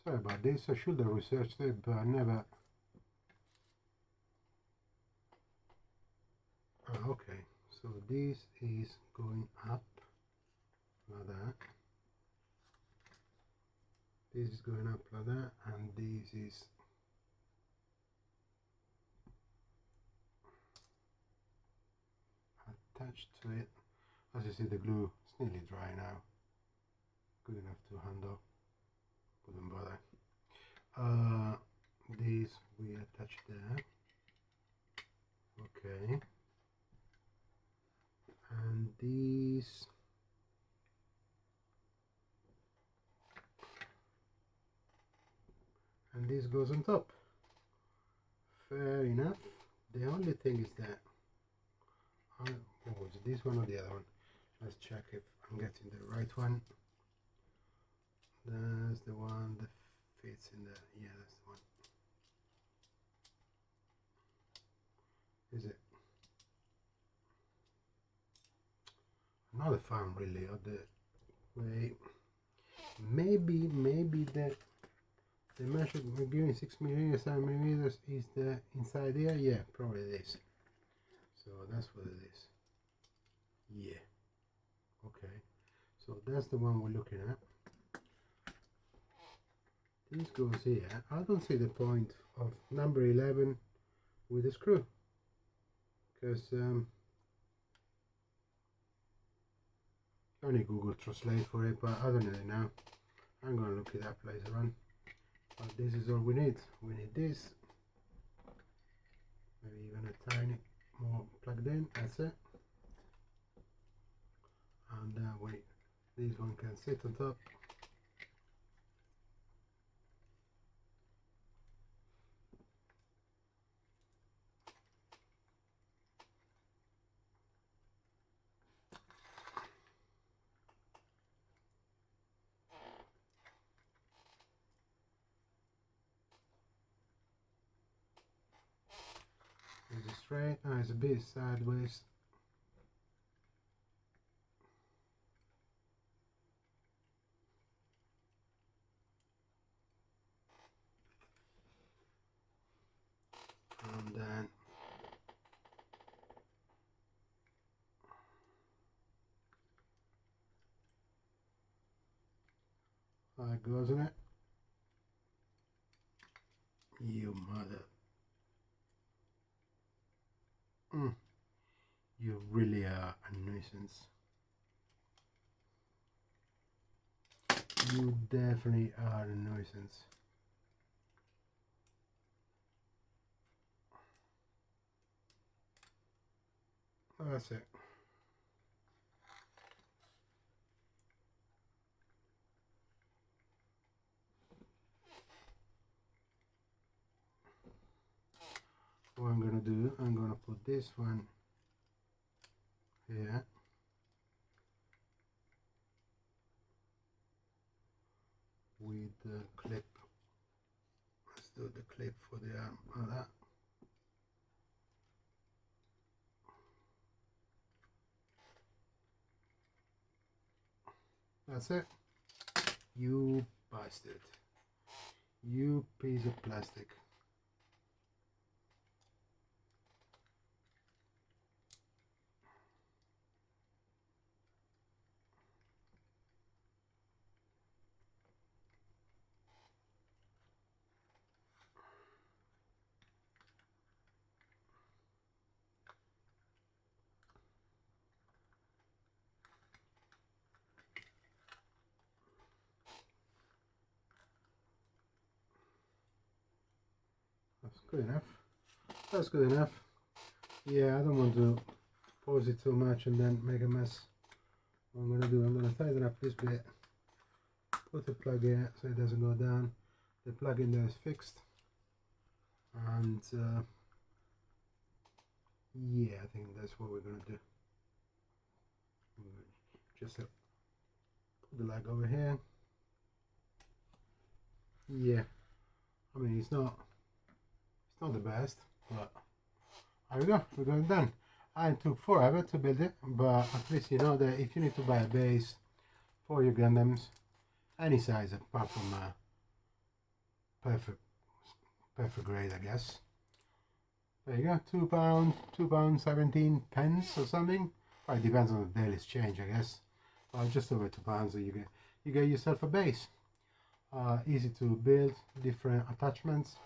Sorry about this, I should have researched it, but I never. Okay, so this is going up like that. This is going up like that, and this is attached to it. As you see, the glue is nearly dry now. Good enough to handle. Wouldn't bother. This we attach there. Okay. And these. And this goes on top. Fair enough. The only thing is that what was it, this one or the other one? Let's check if I'm getting the right one. That's the one that fits in there. Yeah, that's the one. Is it? I'm not a fan really of the way. Maybe the measure we're giving 6 millimeters, 7 millimeters is the inside here. Yeah, probably it is. So that's what it is. Yeah. Okay. So that's the one we're looking at. This goes here. I don't see the point of number 11 with a screw, because only Google Translate for it, but I don't know now. I'm gonna look it up later on. But this is all we need. We need this. Maybe even a tiny more plugged in. That's it. And this one can sit on top. straight. Oh, it's a bit sideways. And then that goes in it. You mother. You really are a nuisance. You definitely are a nuisance. That's it. What I'm gonna do, I'm gonna put this one here. With the clip. Let's do the clip for the arm like that. That's it. You bastard. You piece of plastic. That's good enough. That's good enough. Yeah, I don't want to pose it too much and then make a mess. What I'm going to do, I'm going to tighten up this bit. Put the plug here so it doesn't go down. The plug in there is fixed. And yeah, I think that's what we're going to do. Just put the leg over here. Yeah, I mean it's not the best, but there we go, we got it done. It took forever to build it, but at least you know that if you need to buy a base for your Gundams, any size apart from perfect grade, I guess. There you go, £2, 17 pence or something. Well, it depends on the daily exchange, I guess. Just over £2, so you get yourself a base. Easy to build, different attachments,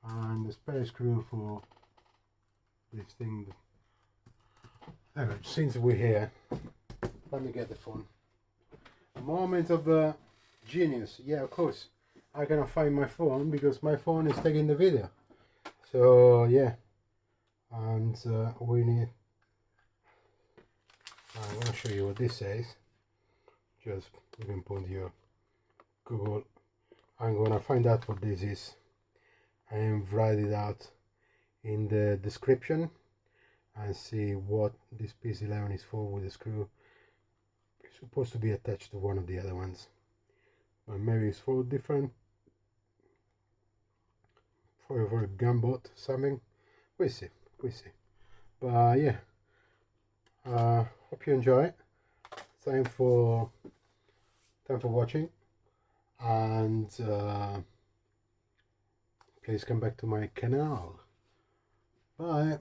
and the spare screw for this thing. Anyway, since we're here, let me get the phone. A moment of genius. Yeah, of course. I'm gonna find my phone because my phone is taking the video. So yeah, and we need. I'm gonna show you what this says. Just you can put your Google. I'm gonna find out what this is and write it out in the description and see what this P11 is for with the screw. It's supposed to be attached to one of the other ones, but maybe it's for different, for a gunboat something. We see. But yeah, hope you enjoy it. Thanks for watching, and please come back to my channel. Bye.